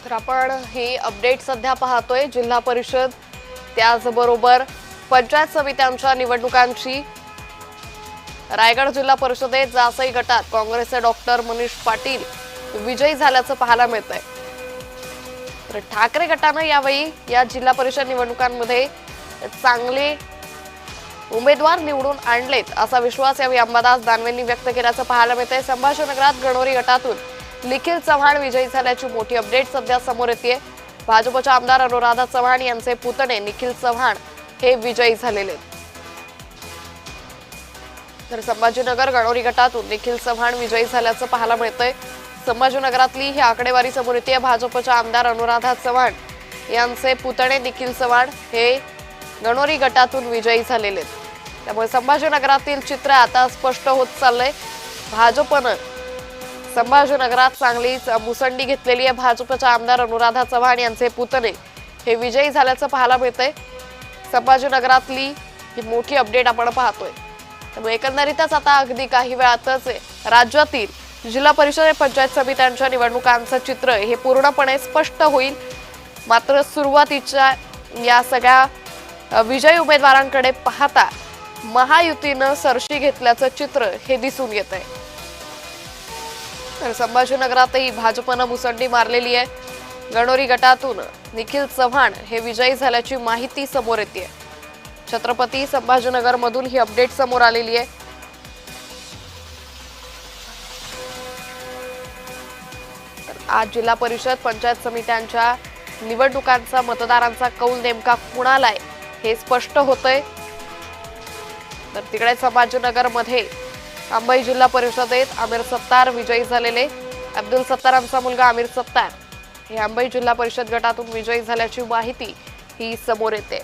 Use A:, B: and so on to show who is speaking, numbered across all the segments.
A: तर आपण हे अपडेट सध्या पाहतोय जिल्हा परिषद त्याचबरोबर पंचायत समित्यांच्या निवडणुकांची। रायगड जिल्हा परिषदेत जासई गटात काँग्रेसचे डॉक्टर मनीष पाटील विजयी झाल्याचं पाहायला मिळतंय। तर ठाकरे गटाने यावेळी या जिल्हा परिषद निवडणुकांमध्ये चांगले उमेदवार निवडून आणलेत असा विश्वास यावेळी अंबादास दानवेंनी व्यक्त केल्याचं पाहायला मिळतंय। संभाजीनगरात गणोरी गटातून निखिल चव्हाण विजयी झाल्याची मोठी अपडेट सध्या समोर येते। भाजपच्या आमदार अनुराधा चव्हाण यांचे पुतणे निखिल चव्हाण हे विजयी झालेले। तर संभाजीनगर गणोरी गटातून निखिल चव्हाण विजयी झाल्याचं पाहायला मिळतंय। संभाजीनगरातली ही आकडेवारी समोर येते। भाजपच्या आमदार अनुराधा चव्हाण यांचे पुतणे निखिल चव्हाण हे गणोरी गटातून विजयी झालेले। त्यामुळे संभाजीनगरातील चित्र आता स्पष्ट होत चाललंय। भाजपनं संभाजीनगरात चांगलीच मुसंडी घेतलेली आहे। भाजपच्या आमदार अनुराधा चव्हाण यांचे पुतणे हे विजयी झाल्याचं पाहायला मिळतंय। संभाजीनगरातली ही मोठी अपडेट आपण पाहतोय। त्यामुळे एकंदरीतच आता अगदी काही वेळातच राज्यातील जिल्हा परिषद पंचायत समित्यांच्या निवडणुकांचं चित्र हे पूर्णपणे स्पष्ट होईल। मात्र सुरुवातीच्या या सगळ्या विजयी उमेदवारांकडे पाहता महायुतीनं सरशी घेतल्याचं चित्र हे दिसून येत आहे। तर संभाजीनगरातही भाजपनं मुसंडी मारलेली आहे। गणोरी गटातून निखिल चव्हाण हे विजयी झाल्याची माहिती समोर येते। छत्रपती संभाजीनगर मधून ही अपडेट समोर आलेली आहे। आज जिल्हा परिषद पंचायत समित्यांच्या निवडणुकांचा मतदारांचा कौल नेमका कुणाला आहे हे स्पष्ट होतंय। तर तिकडे संभाजीनगर मध्ये अंबई जिल्हा परिषदेत आमिर सत्तार विजयी झालेले। अब्दुल सत्तारांचा मुलगा आमिर सत्तार हे अंबई जिल्हा परिषद गटातून विजयी झाल्याची माहिती ही समोर येते।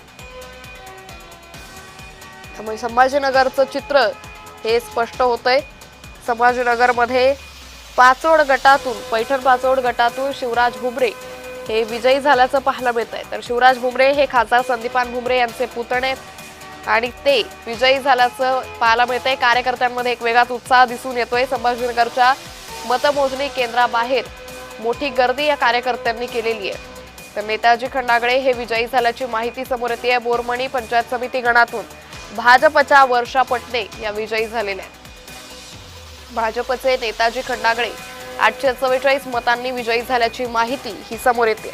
A: त्यामुळे संभाजीनगरचं चित्र हे स्पष्ट होतंय। संभाजीनगर मध्ये पाचोड गटातून पैठण पाचोड गटातून शिवराज भुमरे हे विजयी झाल्याचं पाहायला मिळतंय। तर शिवराज भुमरे हे खासदार संदीपान भुमरे यांचे पुतणे आणि ते विजयी झाल्याचं पाहायला मिळतंय। कार्यकर्त्यांमध्ये एक वेगळाच उत्साह दिसून येतोय। संभाजीनगरच्या मतमोजणी केंद्राबाहेर मोठी गर्दी या कार्यकर्त्यांनी केलेली आहे। तर नेताजी खंडागळे हे विजयी झाल्याची माहिती समोर येते। बोरमणी पंचायत समिती गणातून भाजपच्या वर्षा पटणे या विजयी झालेल्या आहेत। भाजपचे नेताजी खंडागळे 844 मतांनी विजयी झाल्याची माहिती ही समोर येते।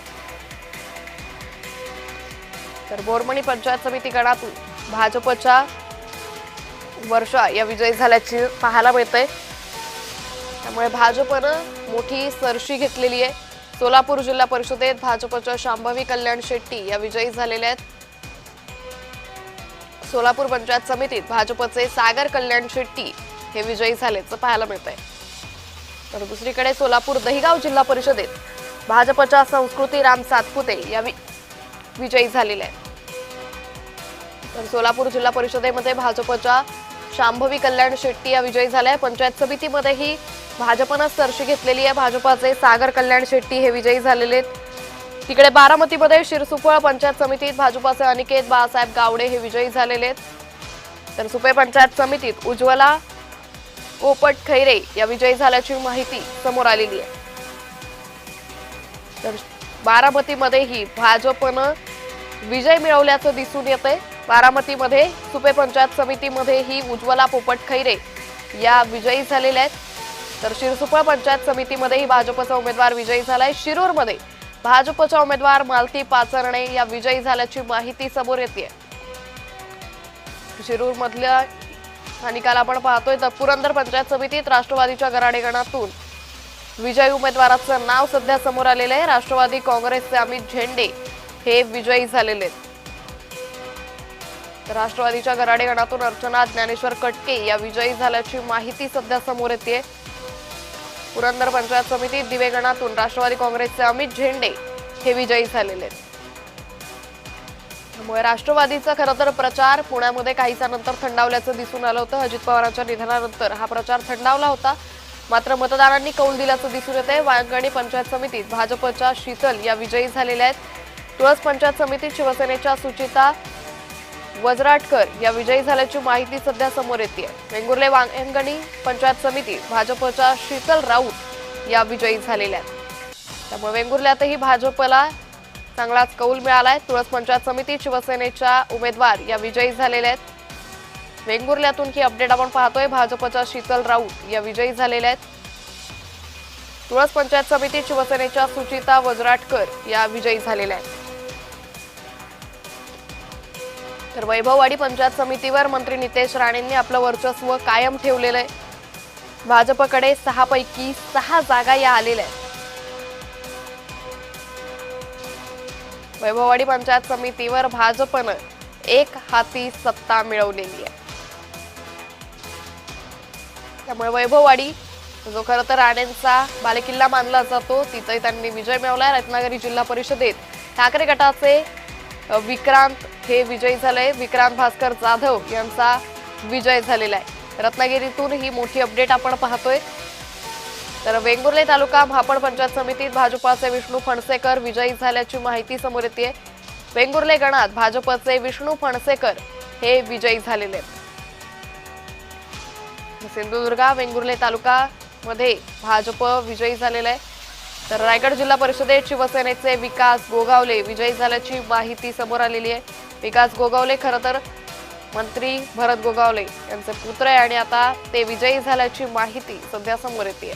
A: तर बोरमणी पंचायत समिती गणातून भाजपच्या वर्षा या विजयी झाल्याची पाहायला मिळते। त्यामुळे भाजपनं मोठी सरशी घेतलेली आहे। सोलापूर जिल्हा परिषदेत भाजपच्या शांभवी कल्याण शेट्टी या विजयी झालेल्या आहेत। सोलापूर पंचायत समितीत भाजपचे सागर कल्याण शेट्टी हे विजयी झाल्याचं पाहायला मिळतंय। तर दुसरीकडे सोलापूर दहिगाव जिल्हा परिषदेत भाजपच्या संस्कृती राम सातपुते या विजयी झालेल्या आहेत। तर सोलापूर जिल्हा परिषदेमध्ये भाजपच्या शांभवी कल्याण शेट्टी या विजयी झाल्या। पंचायत समितीमध्येही भाजपनं सरशी घेतलेली आहे। भाजपचे सागर कल्याण शेट्टी हे विजयी झालेले आहेत। तिकडे बारामतीमध्ये शिरसुफळ पंचायत समितीत भाजपचे अनिकेत बाळासाहेब गावडे हे विजयी झालेले आहेत। तर सुपे पंचायत समितीत उज्ज्वला पोपट खैरे या विजयी झाल्याची माहिती समोर आलेली आहे। तर बारामतीमध्येही भाजपनं विजय मिळवल्याचं दिसून येतंय। बारामतीमध्ये सुपे पंचायत समितीमध्येही उज्ज्वला पोपट खैरे या विजयी झालेल्या आहेत। तर शिरसुफळ पंचायत समितीमध्येही भाजपचा उमेदवार विजयी झालाय। शिरूरमध्ये भाजपच्या उमेदवार मालती पाचरणे या विजयी झाल्याची माहिती समोर येते। शिरूर मधल्या निकाल आपण पाहतोय। तर पुरंदर पंचायत समितीत राष्ट्रवादीच्या गराडे गणातून विजयी उमेदवाराचं नाव सध्या समोर आलेलं आहे। राष्ट्रवादी काँग्रेसचे अमित झेंडे हे विजयी झालेले आहेत। तर राष्ट्रवादीच्या गराडे गणातून अर्चना ज्ञानेश्वर कटके या विजयी झाल्याची माहिती सध्या समोर येते। पुरंदर पंचायत समितीत दिवे गणातून राष्ट्रवादी काँग्रेसचे अमित झेंडे हे विजयी झालेले आहेत। त्यामुळे राष्ट्रवादीचा खरं तर प्रचार पुण्यामध्ये काहीसा नंतर थंडावल्याचं दिसून आलं होतं। अजित पवारांच्या निधनानंतर हा प्रचार थंडावला होता। मात्र मतदारांनी कौल दिल्याचं दिसून येतंय। वांगणी पंचायत समितीत भाजपच्या शीतल या विजयी झालेल्या आहेत। तुळस पंचायत समितीत शिवसेनेच्या सुचिता वजराटकर या विजयी झाल्याची माहिती सध्या समोर येते। वेंगुर्ले वांगणी पंचायत समितीत भाजपच्या शीतल राऊत या विजयी झालेल्या आहेत। त्यामुळे वेंगुर्ल्यातही भाजपला चांगलाच कौल मिळालाय। तुळस पंचायत समिती शिवसेनेच्या उमेदवार या विजयी झालेल्या आहेत। वेंगुर्ल्यातून ही अपडेट आपण पाहतोय। भाजपच्या शीतल राऊत या विजयी झालेल्या आहेत। तुळस पंचायत समिती शिवसेनेच्या सुचिता वजराटकर या विजयी झालेल्या आहेत। तर वैभववाडी पंचायत समितीवर मंत्री नितेश राणेंनी आपलं वर्चस्व कायम ठेवलेलं आहे। भाजपकडे 6 पैकी 6 जागा या आलेल्या आहेत। वैभववाडी पंचायत समितीवर भाजपनं एक हाती सत्ता मिळवलेली आहे। त्यामुळे वैभववाडी जो खरं तर राणेंचा बालेकिल्ला मानला जातो तिथेही त्यांनी विजय मिळवलाय। रत्नागिरी जिल्हा परिषदेत ठाकरे गटाचे विक्रांत हे विजयी झाले। विक्रांत भास्कर जाधव यांचा विजय झालेला आहे। रत्नागिरीतून ही मोठी अपडेट आपण पाहतोय। तर वेंगुर्ले तालुका महापौर पंचायत समितीत भाजपाचे विष्णू फणसेकर विजयी झाल्याची माहिती समोर येते। वेंगुर्ले गणात भाजपचे विष्णू फणसेकर हे विजयी झालेले आहेत। सिंधुदुर्ग वेंगुर्ले तालुका मध्ये भाजप विजयी झालेला आहे। तर रायगड जिल्हा परिषदेत शिवसेनेचे विकास गोगावले विजयी झाल्याची माहिती समोर आलेली आहे। विकास गोगावले खरं तर मंत्री भरत गोगावले यांचे पुत्र आहे आणि आता ते विजयी झाल्याची माहिती सध्या समोर येते।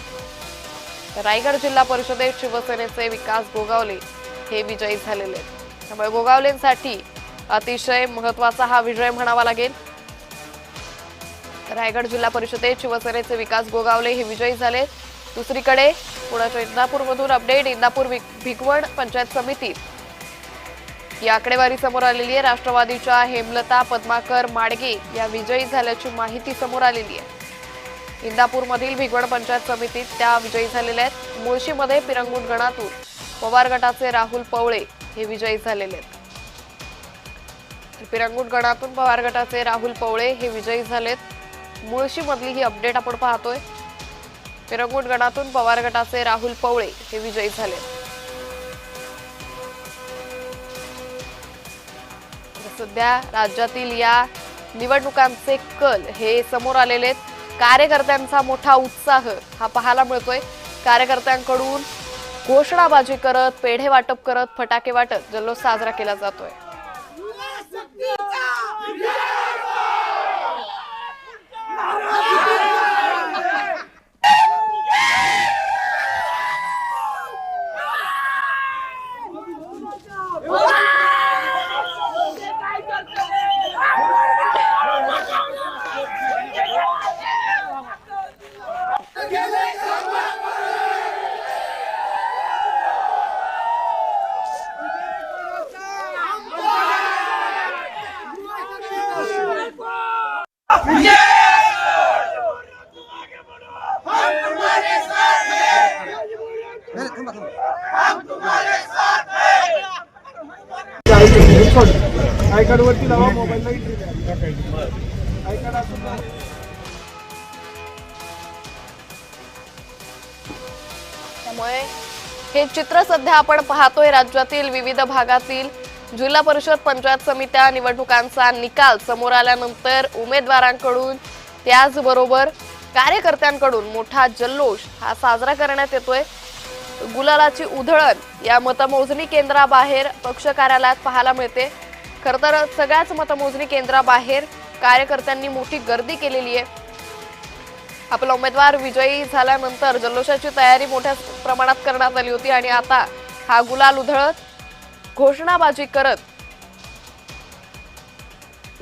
A: रायगड जिल्हा परिषदेत शिवसेनेचे विकास गोगावले हे विजयी झालेले आहेत। त्यामुळे गोगावलेंसाठी अतिशय महत्त्वाचा हा विजय म्हणावा लागेल। रायगड जिल्हा परिषदेत शिवसेनेचे विकास गोगावले हे विजयी झाले। दुसरीकडे पुण्याच्या इंदापूरमधून अपडेट। इंदापूर भिगवण पंचायत समितीत ही आकडेवारी समोर आलेली आहे। राष्ट्रवादीच्या हेमलता पद्माकर माडगे या विजयी झाल्याची माहिती समोर आलेली आहे। इंदापूरमधील भिगवण पंचायत समितीत त्या विजयी झालेल्या आहेत। मुळशीमध्ये पिरंगुट गणातून पवार गटाचे राहुल पवळे हे विजयी झालेले आहेत। पिरंगुट गणातून पवार गटाचे राहुल पवळे हे विजयी झालेत। मुळशीमधली ही अपडेट आपण पाहतोय। पिरंगुट गणातून पवार गटाचे राहुल पवळे हे विजयी झाले। सध्या राज्यातील या निवडणुकांचे कल हे समोर आलेले आहेत। कार्यकर्त्यांचा मोठा उत्साह हा पाहायला मिळतोय। कार्यकर्त्यांकडून घोषणाबाजी करत, पेढे वाटप करत, फटाके वाटत जल्लोष साजरा केला जातोय।
B: आय कार्ड वरती लावा मोबाईलला आय कार्ड असून
A: त्यामुळे हे चित्र सध्या आपण पाहतोय। राज्यातील विविध भागातील जिल्हा परिषद पंचायत समित्या निवडणुकांचा निकाल समोर आल्यानंतर उमेदवारांकडून त्याचबरोबर कार्यकर्त्यांकडून मोठा जल्लोष हा साजरा करण्यात येतोय। गुलालाची उधळण या मतमोजणी केंद्राबाहेर पक्ष कार्यालयात पाहायला मिळते। खरं तर सगळ्याच मतमोजणी केंद्राबाहेर कार्यकर्त्यांनी मोठी गर्दी केलेली आहे। आपला उमेदवार विजयी झाल्यानंतर जल्लोषाची तयारी मोठ्या प्रमाणात करण्यात आली होती आणि आता हा गुलाल उधळत घोषणाबाजी करत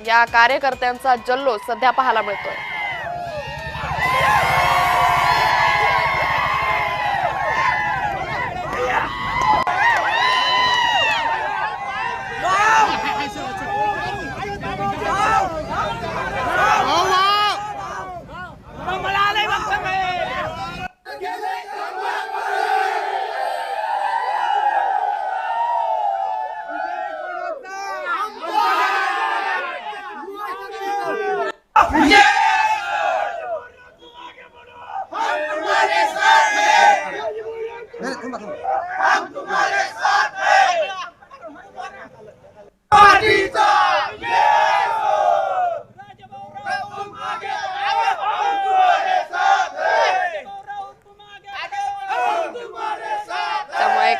A: या कार्यकर्त्यांचा जल्लोष सध्या पाहायला मिळतोय।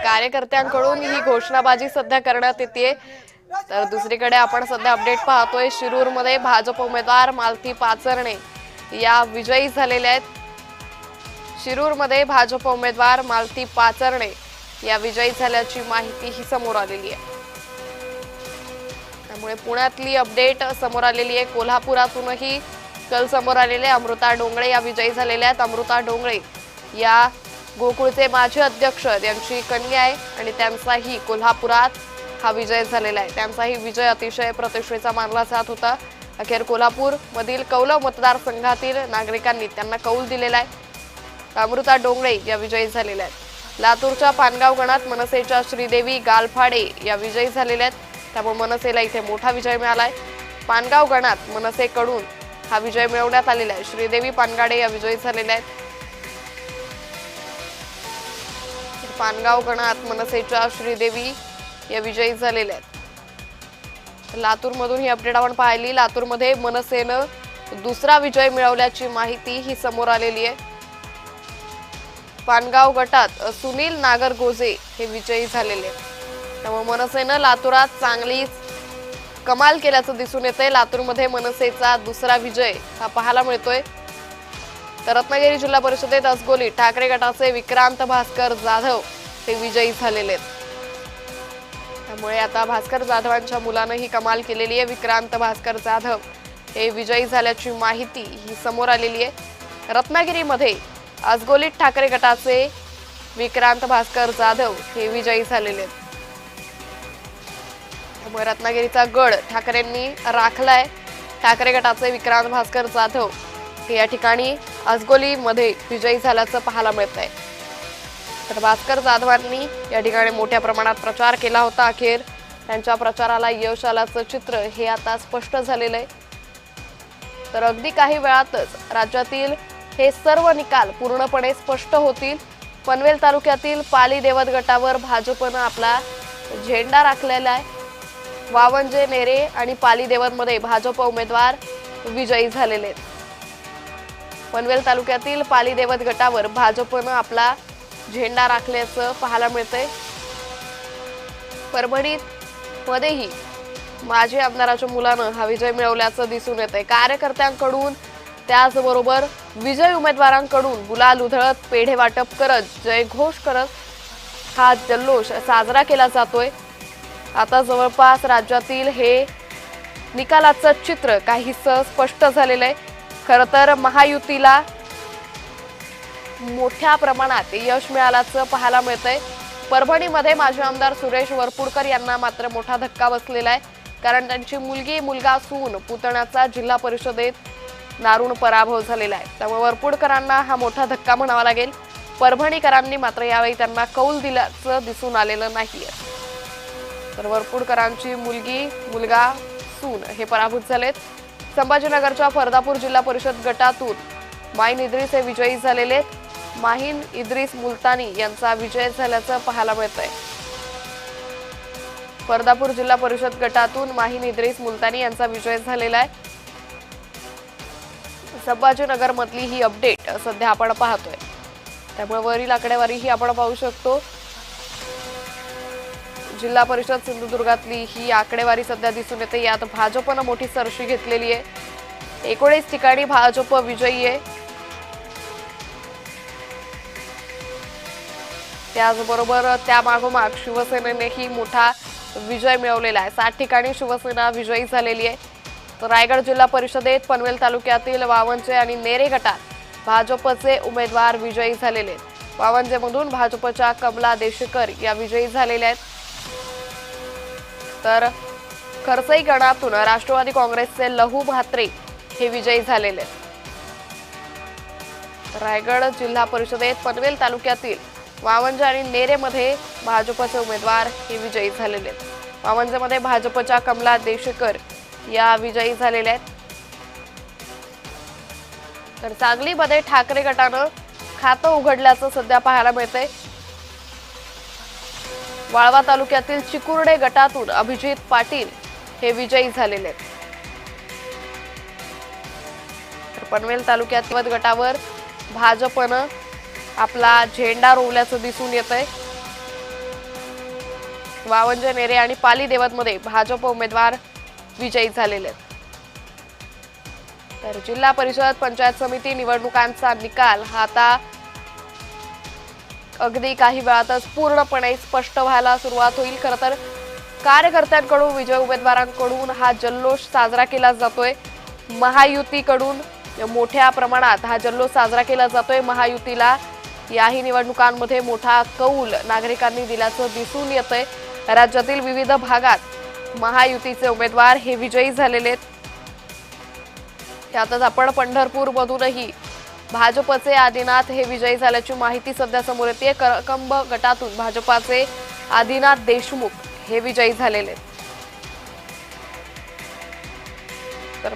A: कार्यकर्त्यांकडून ही घोषणाबाजी सध्या करण्यात येते। तर दुसरीकडे आपण सध्या अपडेट पाहतोय, शिरूरमध्ये भाजप उमेदवार मालती पाचरणे या विजयी झालेल्या आहेत। शिरूरमध्ये भाजप उमेदवार मालती पाचरणे या विजयी झाल्याची माहिती ही समोर आलेली आहे। त्यामुळे पुण्यातली अपडेट समोर आलेली आहे। कोल्हापुरातूनही कल समोर आलेले अमृता डोंगळे या विजयी झालेल्या आहेत। अमृता डोंगळे या गोकुळचे माजी अध्यक्ष यांची कन्या आहे आणि त्यांचाही कोल्हापुरात हा विजय झालेला आहे। त्यांचाही विजय अतिशय प्रतिष्ठेचा मानला जात होता। अखेर कोल्हापूर मधील कौलव मतदारसंघातील नागरिकांनी त्यांना कौल दिलेला आहे। अमृता डोंगळे या विजयी झालेल्या आहेत। लातूरच्या पानगाव गणात मनसेच्या श्रीदेवी गालफाडे या विजयी झालेल्या आहेत। त्यामुळे मनसेला इथे मोठा विजय मिळालाय। पानगाव गणात मनसेकडून हा विजय मिळवण्यात आलेला आहे। श्रीदेवी पानगाडे या विजयी झालेल्या आहेत। पानगाव गणात मनसेच्या श्रीदेवी या विजयी झालेल्या आहेत। लातूरमधून ही अपडेट आपण पाहिली। लातूरमध्ये मनसेनं दुसरा विजय मिळवल्याची माहिती ही समोर आलेली आहे। पानगाव गटात सुनील नागरगोजे हे विजयी झालेले आहेत। त्यामुळे मनसेनं लातूरात चांगलीच कमाल केल्याचं दिसून येतंय। लातूरमध्ये मनसेचा दुसरा विजय हा पाहायला मिळतोय। तर रत्नागिरी जिल्हा परिषदेत असगोली ठाकरे गटाचे विक्रांत भास्कर जाधव हे विजयी झालेले आहेत। त्यामुळे आता भास्कर जाधवांच्या मुलानं ही कमाल केलेली आहे। विक्रांत भास्कर जाधव हे विजयी झाल्याची माहिती ही समोर आलेली आहे। रत्नागिरीमध्ये असगोलीत ठाकरे गटाचे विक्रांत भास्कर जाधव हे विजयी झालेले आहेत। त्यामुळे रत्नागिरीचा गड ठाकरेंनी राखलाय। ठाकरे गटाचे विक्रांत भास्कर जाधव हे या ठिकाणी असगोलीमध्ये विजयी झाल्याचं पाहायला मिळत आहे। तर भास्कर जाधवांनी या ठिकाणी मोठ्या प्रमाणात प्रचार केला होता। अखेर त्यांच्या प्रचाराला यश आल्याचं चित्र हे आता स्पष्ट झालेलं आहे। तर अगदी काही वेळातच राज्यातील हे सर्व निकाल पूर्णपणे स्पष्ट होतील। पनवेल तालुक्यातील पाली देवत गटावर भाजपनं आपला झेंडा राखलेला आहे। वावंजे, नेरे आणि पाली देवतमध्ये भाजप उमेदवार विजयी झालेले आहेत। पनवेल तालुक्यातील पाली देवत गटावर भाजपनं आपला झेंडा राखल्याचं पाहायला मिळतंय। परभणीत मध्येही माजी आमदाराच्या मुलानं हा विजय मिळवल्याचं दिसून येतंय। कार्यकर्त्यांकडून त्याचबरोबर विजयी उमेदवारांकडून गुलाल उधळत, पेढे वाटप करत, जयघोष करत हा जल्लोष साजरा केला जातोय। आता जवळपास राज्यातील हे निकालाचं चित्र काहीसं स्पष्ट झालेलं आहे। खरं तर महायुतीला मोठ्या प्रमाणात यश मिळाल्याचं पाहायला मिळतंय। परभणीमध्ये माजी आमदार सुरेश वरपुडकर यांना मात्र मोठा धक्का बसलेला आहे। कारण त्यांची मुलगी, मुलगा, सून, पुतण्याचा जिल्हा परिषदेत दारुण पराभव झालेला आहे। त्यामुळे वरपुडकरांना हा मोठा धक्का म्हणावा लागेल। परभणीकरांनी मात्र यावेळी त्यांना कौल दिल्याचं दिसून आलेलं नाहीये। तर वरपुडकरांची मुलगी, मुलगा, सून हे पराभूत झालेत। संभाजीनगरच्या फरदापूर जिल्हा परिषद गटातून माहीन इद्रिस हे विजयी झालेले आहेत। माहीन इद्रिस मुलतानी यांचा विजय झाल्याचं पाहायला मिळतंय। फरदापूर जिल्हा परिषद गटातून माहीन इद्रिस मुलतानी यांचा विजय झालेला आहे। संभाजीनगर मधली ही अपडेट सध्या आपण पाहतोय। त्यामुळे वरील आकडेवारी ही आपण पाहू शकतो। जिल्हा परिषद सिंधुदुर्गातली ही आकडेवारी सध्या दिसून येते। यात भाजपनं मोठी सरशी घेतलेली आहे। 19 ठिकाणी भाजप विजयी आहे। त्याचबरोबर त्यामागोमाग शिवसेनेनेही मोठा विजय मिळवलेला आहे। 7 ठिकाणी शिवसेना विजयी झालेली आहे। तर रायगड जिल्हा परिषदेत पनवेल तालुक्यातील वावंजे आणि नेरे गटात भाजपचे उमेदवार विजयी झालेले आहेत। वावंजेमधून भाजपच्या कमला देशेकर या विजयी झालेल्या आहेत। तर खरसई गणातून राष्ट्रवादी काँग्रेसचे लहू म्हात्रे हे विजयी झालेले आहेत। रायगड जिल्हा परिषदेत पनवेल तालुक्यातील वावंजे आणि नेरेमध्ये भाजपचे उमेदवार हे विजयी झालेले आहेत। वावंजेमध्ये भाजपच्या कमला देशेकर या विजयी झालेल्या आहेत। तर सांगलीमध्ये ठाकरे गटानं खातं उघडल्याचं सध्या पाहायला मिळतंय। वाळवा तालुक्यातील चिकुर्डे गटातून अभिजित पाटील हे विजयी झालेले आहेत। तर पनवेल तालुक्यातील गटावर भाजपनं आपला झेंडा रोवल्याचं दिसून येतंय। वावंज नेरे आणि पाली देवतमध्ये भाजप उमेदवार विजयी झालेले आहेत. तर जिल्हा परिषद पंचायत समिती निवडणुकांचा निकाल हा आता अगदी काही वेळातच पूर्णपणे स्पष्ट व्हायला सुरुवात होईल. खरं तर कार्यकर्त्यांकडून विजय उमेदवारांकडून हा जल्लोष साजरा केला जातोय. महायुतीकडून मोठ्या प्रमाणात हा जल्लोष साजरा केला जातोय. महायुतीला याही निवडणुकांमध्ये मोठा कौल नागरिकांनी दिल्याचं दिसून येतंय. राज्यातील विविध भागात महायुतीचे उमेदवार हे विजयी झालेले आहेत. त्यातच आपण पंढरपूरमधूनही भाजपचे आदिनाथ हे विजयी झाल्याची माहिती सध्या समोर येते. करकंब गटातून भाजपाचे आदिनाथ देशमुख हे विजयी झालेले आहेत. तर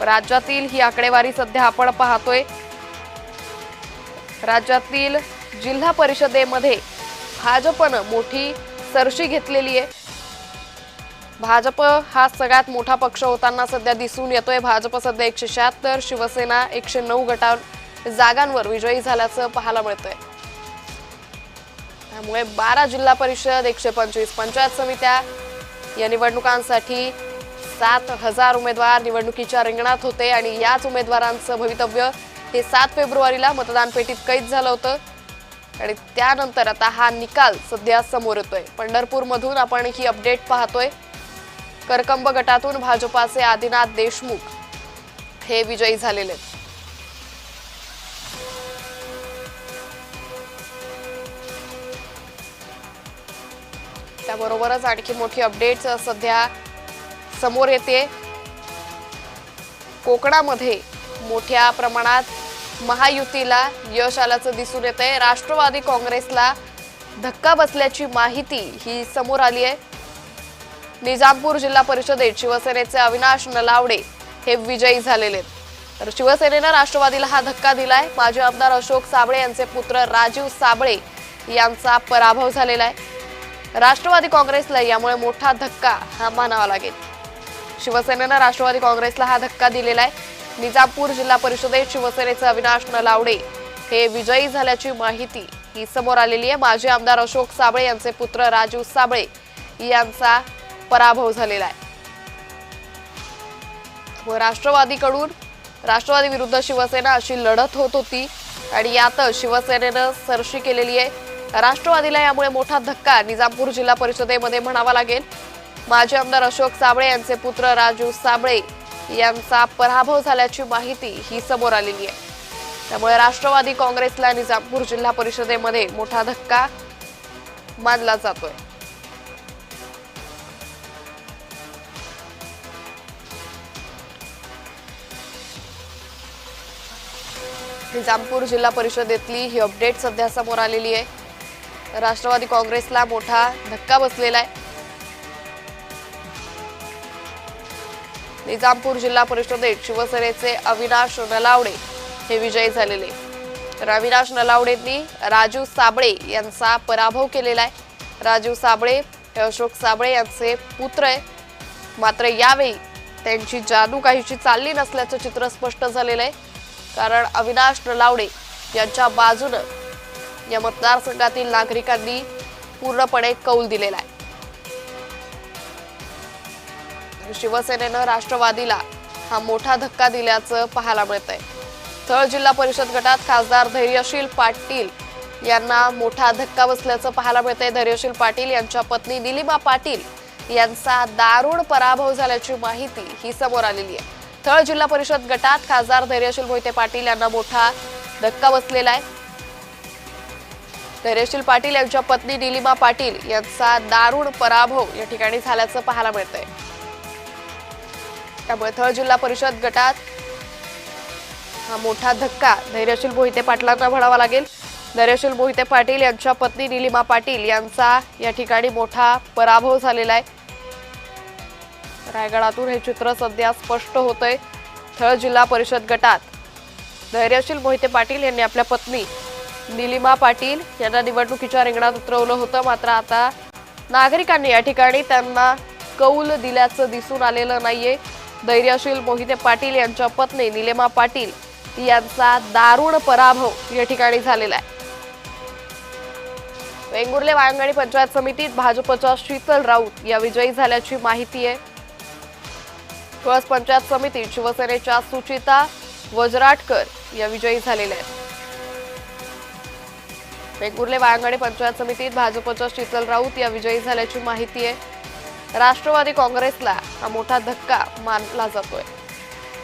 A: राज्यातील ही आकडेवारी सध्या आपण पाहतोय. राज्यातील जिल्हा परिषदेमध्ये भाजपनं मोठी सरशी घेतलेली आहे. भाजप हा सगळ्यात मोठा पक्ष होताना सध्या दिसून येतोय. भाजप सध्या 176, शिवसेना 109 जागांवर विजयी झाल्याचं पाहायला मिळतंय. त्यामुळे 12 जिल्हा परिषद 125 पंचायत समित्या या निवडणुकांसाठी 7,000 उमेदवार निवडणुकीच्या रिंगणात होते आणि याच उमेदवारांचं भवितव्य हे 7 फेब्रुवारीला मतदान पेटीत कैद झालं होतं आणि त्यानंतर आता हा निकाल सध्या समोर येतोय. पंढरपूरमधून आपण ही अपडेट पाहतोय. करकंब गटातून भाजपाचे आदिनाथ देशमुख हे विजयी झालेले आहेत. त्याबरोबरच आणखी मोठी अपडेट सध्या समोर येते. कोकणामध्ये मोठ्या प्रमाणात महायुतीला यश आल्याचं दिसून येतंय. राष्ट्रवादी काँग्रेसला धक्का बसल्याची माहिती ही समोर आली आहे. निजामपूर जिल्हा परिषदेत शिवसेनेचे अविनाश नलावडे हे विजयी झालेले आहेत. तर शिवसेनेनं राष्ट्रवादीला हा धक्का दिलाय. माजी आमदार अशोक साबळे यांचे पुत्र राजीव साबळे यांचा पराभव झालेला आहे. राष्ट्रवादी काँग्रेसला यामुळे मोठा धक्का हा मानावा लागेल. शिवसेनेनं राष्ट्रवादी काँग्रेसला हा धक्का दिलेला आहे. निजामपूर जिल्हा परिषदेत शिवसेनेचे अविनाश नलावडे हे विजयी झाल्याची माहिती ही समोर आलेली आहे. माजी आमदार अशोक साबळे यांचे पुत्र राजीव साबळे यांचा पराभव झालेला आहे. व राष्ट्रवादी विरुद्ध शिवसेना अशी लढत होत होती आणि यातच शिवसेनेनं सरशी केलेली आहे. राष्ट्रवादीला यामुळे मोठा धक्का निजामपूर जिल्हा परिषदेमध्ये म्हणावा लागेल. माजी आमदार अशोक साबळे यांचे पुत्र राजू साबळे यांचा पराभव झाल्याची माहिती ही समोर आलेली आहे. त्यामुळे राष्ट्रवादी काँग्रेसला निजामपूर जिल्हा परिषदेमध्ये मोठा धक्का मानला जातोय. निजामपूर जिल्हा परिषदेतली ही अपडेट सध्या समोर आलेली आहे. राष्ट्रवादी काँग्रेसला मोठा धक्का बसलेला आहे. निजामपूर जिल्हा परिषदेत शिवसेनेचे अविनाश नलावडे हे विजयी झालेले. तर अविनाश नलावडेंनी राजू साबळे यांचा पराभव केलेला आहे. राजू साबळे हे अशोक साबळे यांचे पुत्र आहे. मात्र यावेळी त्यांची जादू काहीशी चालली नसल्याचं चित्र स्पष्ट झालेलं आहे. कारण अविनाश नलावडे यांच्या बाजूनं या मतदारसंघातील नागरिकांनी पूर्णपणे कौल दिलेला आहे. शिवसेनेनं राष्ट्रवादीला हा मोठा धक्का दिल्याचं पाहायला मिळतंय. थळ जिल्हा परिषद गटात खासदार धैर्यशील पाटील यांना मोठा धक्का बसल्याचं पाहायला मिळतंय. धैर्यशील पाटील यांच्या पत्नी निलिमा पाटील यांचा दारुण पराभव झाल्याची माहिती ही समोर आलेली आहे. थळ जिल्हा परिषद गटात खासदार धैर्यशील मोहिते पाटील यांना मोठा धक्का बसलेला आहे. धैर्यशील पाटील यांच्या पत्नी निलिमा पाटील यांचा दारुण पराभव या ठिकाणी झाल्याचं पाहायला मिळतंय. त्यामुळे थळ जिल्हा परिषद गटात हा मोठा धक्का धैर्यशील मोहिते पाटलांना म्हणावा लागेल. धैर्यशील मोहिते पाटील यांच्या पत्नी निलिमा पाटील यांचा या ठिकाणी मोठा पराभव झालेला आहे. रायगडातून हे चित्र सध्या स्पष्ट होतंय. थळ जिल्हा परिषद गटात धैर्यशील मोहिते पाटील यांनी आपल्या पत्नी निलिमा पाटील यांना निवडणुकीच्या रिंगणात उतरवलं होतं. मात्र आता नागरिकांनी या ठिकाणी त्यांना कौल दिल्याचं दिसून आलेलं नाहीये. धैर्यशील मोहिते पाटील यांच्या पत्नी निलिमा पाटील यांचा दारुण पराभव या ठिकाणी झालेला आहे. वेंगुर्ले वायंगणी पंचायत समितीत भाजपच्या शीतल राऊत या विजयी झाल्याची माहिती आहे। तुळस पंचायत समितीत शिवसेनेच्या सुचिता वजराटकर या विजयी झालेल्या आहेत। वेंगुर्ले वायंगणी पंचायत समितीत भाजपच्या शीतल राऊत या विजयी झाल्याची माहिती आहे। राष्ट्रवादी काँग्रेसला हा मोठा धक्का मानला जातोय।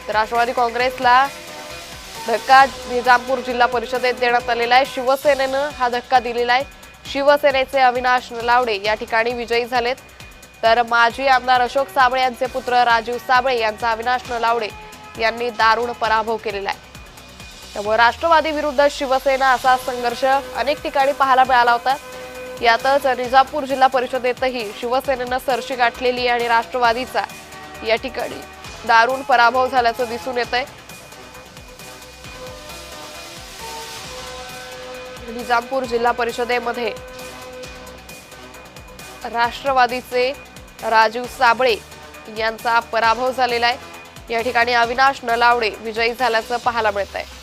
A: तर राष्ट्रवादी काँग्रेसला धक्का निजामपूर जिल्हा परिषदेत देण्यात आलेला आहे। शिवसेनेनं हा धक्का दिलेला आहे। शिवसेनेचे अविनाश नलावडे या ठिकाणी विजयी झालेत। तर माजी आमदार अशोक साबळे यांचे पुत्र राजीव साबळे यांचा अविनाश नलावडे यांनी दारुण पराभव केलेला आहे। त्यामुळे राष्ट्रवादी विरुद्ध शिवसेना असा संघर्ष अनेक ठिकाणी पाहायला मिळाला होता। यातच निजामपूर जिल्हा परिषदेतही शिवसेनेनं सरशी गाठलेली आणि राष्ट्रवादीचा या ठिकाणी दारुण पराभव झाल्याचं दिसून येतंय। निजामपूर जिल्हा परिषदेमध्ये राष्ट्रवादीचे राजीव साबळे यांचा पराभव झालेला आहे। या ठिकाणी अविनाश नलावडे विजयी झाल्याचं पाहायला मिळत आहे।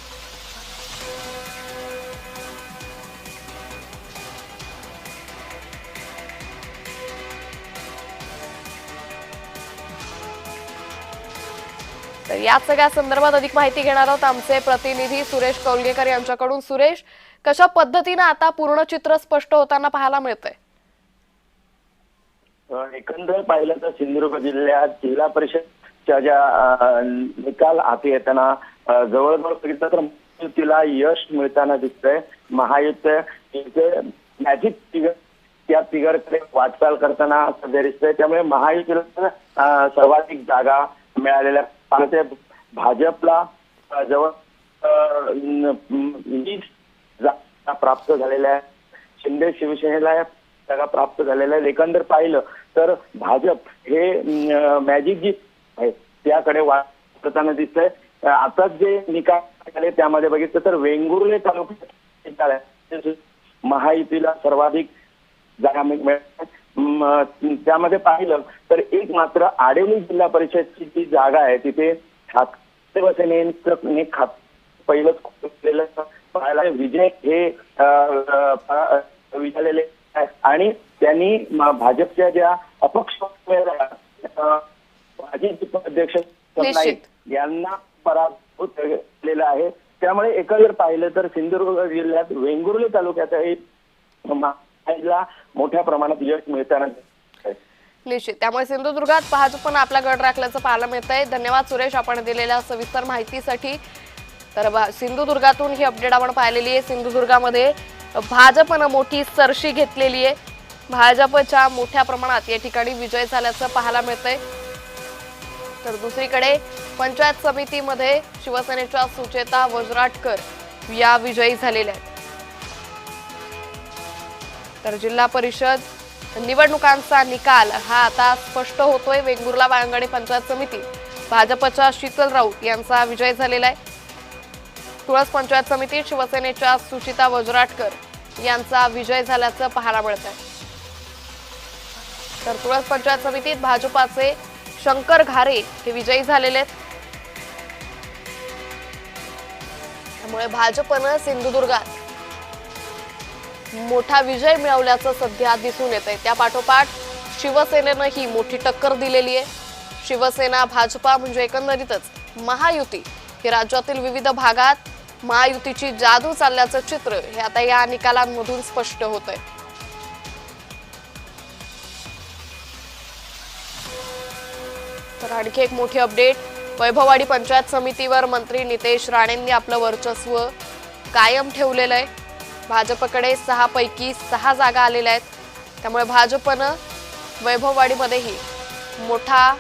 A: तर या सगळ्या संदर्भात अधिक माहिती घेणार आहोत आमचे प्रतिनिधी सुरेश कौलगेकर यांच्याकडून। सुरेश, कशा पद्धतीने आता पूर्ण चित्र स्पष्ट होताना पाहायला मिळतंय?
C: एकंदर पाहिलं तर सिंधुदुर्ग जिल्ह्यात जिल्हा परिषदच्या ज्या निकाल हाती येताना जवळजवळ बघितलं तर महायुतीला यश मिळताना दिसतंय। महायुतीचे मॅजिक फिगर त्या फिगरकडे वाटचाल करताना सध्या दिसतंय। त्यामुळे महायुतीला सर्वाधिक जागा मिळालेल्या पाहते। भाजपला जवळ 20 जागा प्राप्त झालेल्या आहेत। शिंदे शिवसेनेला जागा प्राप्त झालेल्या आहेत। एकंदर पाहिलं तर भाजप हे मॅजिक जी आहे त्याकडे वाटताना दिसतंय। आता जे निकाल आले त्यामध्ये बघितलं तर वेंगुर्ले तालुक्यात महायुतीला सर्वाधिक जागा मिळतात। त्यामध्ये पाहिलं तर एक मात्र आडेली जिल्हा परिषदची जी जागा आहे तिथे शिवसेनेने पहिलंच पाहायला विजय हे विजयलेले आणि त्यांनी भाजपच्या ज्या अपक्ष माजी अध्यक्ष यांना पराभूत केलेला आहे। त्यामुळे एकंदर पाहिलं तर सिंधुदुर्ग जिल्ह्यात वेंगुर्ले तालुक्यातही ला मोठ्या प्रमाणात यश मिळताना
A: निश्चित। त्यामुळे सिंधुदुर्गात भाजपनं आपला गड राखल्याचं पाहायला मिळतंय। धन्यवाद सुरेश आपण दिलेल्या सविस्तर माहितीसाठी। तर सिंधुदुर्गातून ही अपडेट आपण पाहिलेली आहे। सिंधुदुर्गामध्ये भाजपनं मोठी सरशी घेतलेली आहे। भाजपच्या मोठ्या प्रमाणात या ठिकाणी विजय झाल्याचं पाहायला मिळतंय। तर दुसरीकडे पंचायत समितीमध्ये शिवसेनेच्या सुचेता वजराटकर या विजयी झालेल्या आहेत। तर जिल्हा परिषद निवडणुकांचा निकाल हा आता स्पष्ट होतोय। वेंगुर्ला वायंगणी पंचायत समिती भाजपच्या शीतल राऊत यांचा विजय झालेला आहे। तुळस पंचायत समितीत शिवसेनेच्या सुचिता वजराटकर यांचा विजय झाल्याचं पाहायला मिळत आहे। तर तुळस पंचायत समितीत भाजपाचे शंकर घारे हे विजयी झालेले आहेत। त्यामुळे भाजपनं सिंधुदुर्गात मोठा विजय मिळवल्याचं सध्या दिसून येतंय। त्या पाठोपाठ शिवसेनेनं ही मोठी टक्कर दिलेली आहे। शिवसेना भाजपा म्हणजे एकंदरीतच महायुती हे राज्यातील विविध भागात महायुतीची जादू चालल्याचं चित्र हे आता या निकालांमधून स्पष्ट होतंय। तर आणखी एक मोठी अपडेट, वैभववाडी पंचायत समितीवर मंत्री नितेश राणेंनी आपलं वर्चस्व कायम ठेवलेलं आहे। भाजपकडे 6 पैकी 6 जागा आलेल्या आहेत। त्यामुळे भाजपनं वैभववाडीमध्येही मोठा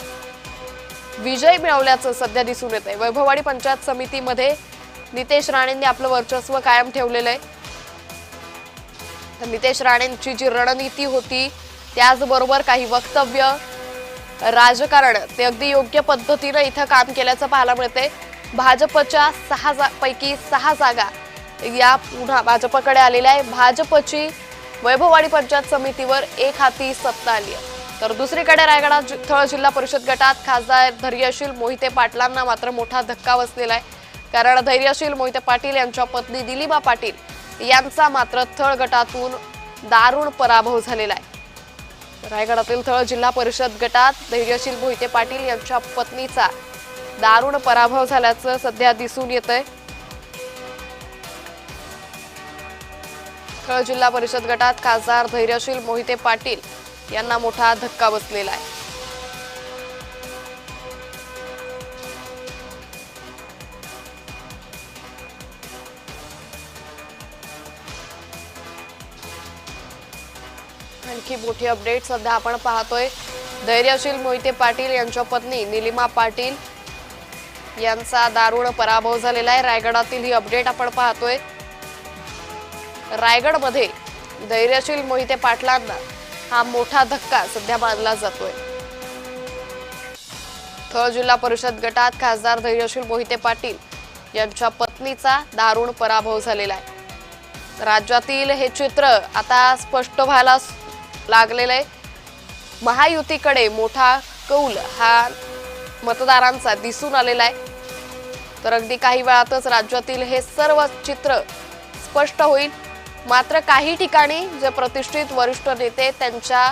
A: विजय मिळवल्याचं सध्या दिसून येत आहे। वैभववाडी पंचायत समितीमध्ये नितेश राणेंनी आपलं वर्चस्व कायम ठेवलेलं आहे। तर नितेश राणेंची जी रणनीती होती त्याचबरोबर काही वक्तव्य राजकारण ते अगदी योग्य पद्धतीने इथं काम केल्याचं पाहायला मिळते। भाजपच्या 6 पैकी 6 जागा या पुन्हा भाजपकडे आलेल्या आहे। भाजपची वैभववाडी पंचायत समितीवर एक हाती सत्ता आली आहे। तर दुसरीकडे रायगड थळ जिल्हा परिषद गटात खासदार धैर्यशील मोहिते पाटलांना मात्र मोठा धक्का बसलेला आहे। कारण धैर्यशील मोहिते पाटील यांच्या पत्नी दिलीबा पाटील यांचा मात्र थळ गटातून दारुण पराभव झालेला आहे। रायगडातील थळ जिल्हा परिषद गटात धैर्यशील मोहिते पाटील यांच्या पत्नीचा दारुण पराभव झाल्याचं सध्या दिसून येतंय। थळ जिल्हा परिषद गटात खासदार धैर्यशील मोहिते पाटील यांना मोठा धक्का बसलेला आहे। आणखी मोठी अपडेट सध्या आपण पाहतोय। धैर्यशील मोहिते पाटील यांच्या पत्नी निलिमा पाटील यांचा दारुण पराभव झालेला आहे। रायगडातील ही अपडेट आपण पाहतोय। रायगडमध्ये धैर्यशील मोहिते पाटलांना हा मोठा धक्का सध्या मानला जातोय। थळ जिल्हा परिषद गटात खासदार धैर्यशील मोहिते पाटील यांच्या पत्नीचा दारुण पराभव झालेला आहे। राज्यातील हे चित्र आता स्पष्ट व्हायला लागलेलं आहे। महायुतीकडे मोठा कौल हा मतदारांचा दिसून आलेला आहे। तर अगदी काही वेळातच राज्यातील हे सर्व चित्र स्पष्ट होईल। मात्र काही ठिकाणी जे प्रतिष्ठित वरिष्ठ नेते त्यांच्या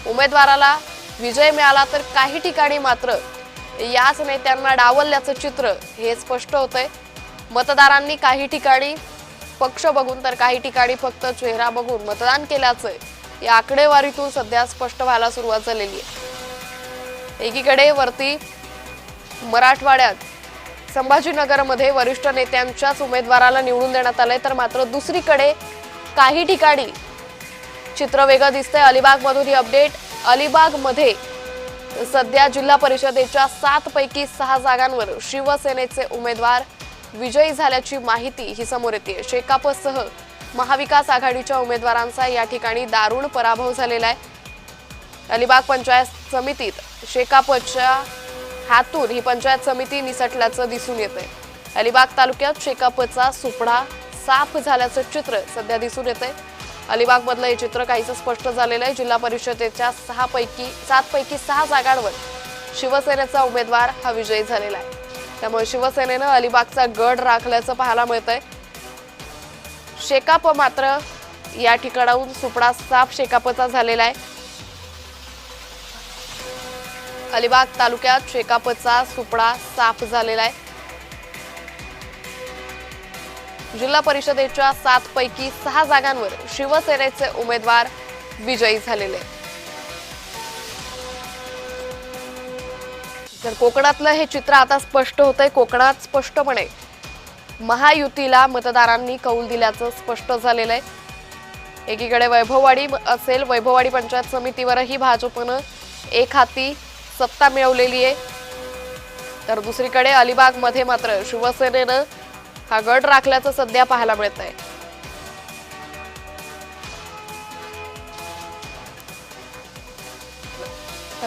A: उमेदवाराला विजय मिळाला, तर काही ठिकाणी मात्र याच नेत्यांना डावलल्याचं चित्र हे स्पष्ट होतंय। मतदारांनी काही ठिकाणी पक्ष बघून तर काही ठिकाणी फक्त चेहरा बघून मतदान केल्याचं या आकडेवारीतून सध्या स्पष्ट व्हायला सुरुवात झालेली आहे। एकीकडे वरती मराठवाड्यात संभाजीनगरमध्ये वरिष्ठ नेत्यांच्याच उमेदवाराला निवडून देण्यात आले, तर मात्र दुसरीकडे काही ठिकाणी चित्र वेगळं दिसतंय। अलिबागमधून ही अपडेट। अलिबागमध्ये सध्या जिल्हा परिषदेच्या 7 पैकी 6 जागांवर शिवसेनेचे उमेदवार विजयी झाल्याची माहिती ही समोर येते। शेकापसह महाविकास आघाडीच्या उमेदवारांचा या ठिकाणी दारुण पराभव झालेला आहे। अलिबाग पंचायत समितीत शेकापच्या हातून ही पंचायत समिती निसटल्याचं दिसून येतंय। अलिबाग तालुक्यात शेकापचा सुपडा साफ झाल्याचं चित्र सध्या दिसून येतंय। अलिबाग मधलं हे चित्र काहीसं स्पष्ट झालेलं आहे। जिल्हा परिषदेच्या 7 पैकी 6 जागांवर शिवसेनेचा उमेदवार हा विजयी झालेला आहे। त्यामुळे शिवसेनेनं अलिबागचा गड राखल्याचं पाहायला मिळतंय। शेकाप मात्र या ठिकाणाहून सुपडा साफ शेकापचा झालेला आहे। अलिबाग तालुक्यात शेकापचा सुपडा साफ झालेला आहे। जिल्हा परिषदेच्या 7 पैकी 6 जागांवर शिवसेनेचे उमेदवार विजयी झालेले। तर कोकणातलं हे चित्र आता स्पष्ट होतंय। कोकणात स्पष्टपणे महायुतीला मतदारांनी कौल दिल्याचं स्पष्ट झालेलं आहे। एकीकडे वैभववाडी असेल, वैभववाडी पंचायत समितीवरही भाजपनं एक हाती सत्ता मिळवलेली आहे, तर दुसरीकडे अलिबागमध्ये मात्र शिवसेनेनं हा गड राखल्याचं सध्या पाहायला मिळत आहे।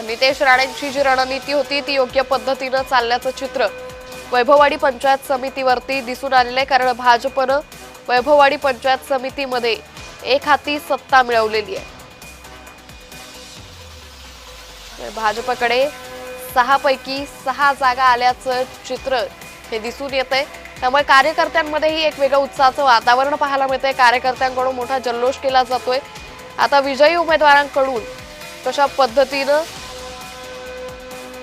A: नितेश राणेंची जी रणनीती होती ती योग्य पद्धतीनं चालल्याचं चित्र वैभववाडी पंचायत समितीवरती दिसून आलेलं आहे, कारण भाजपनं वैभववाडी पंचायत समितीमध्ये एक हाती सत्ता मिळवलेली आहे। भाजपकडे 6 पैकी 6 जागा आल्याचं चित्र हे दिसून येतंय। त्यामुळे कार्यकर्त्यांमध्येही एक वेगळं उत्साहाचं वातावरण पाहायला मिळतंय। कार्यकर्त्यांकडून मोठा जल्लोष केला जातोय। आता विजयी उमेदवारांकडून कशा पद्धतीनं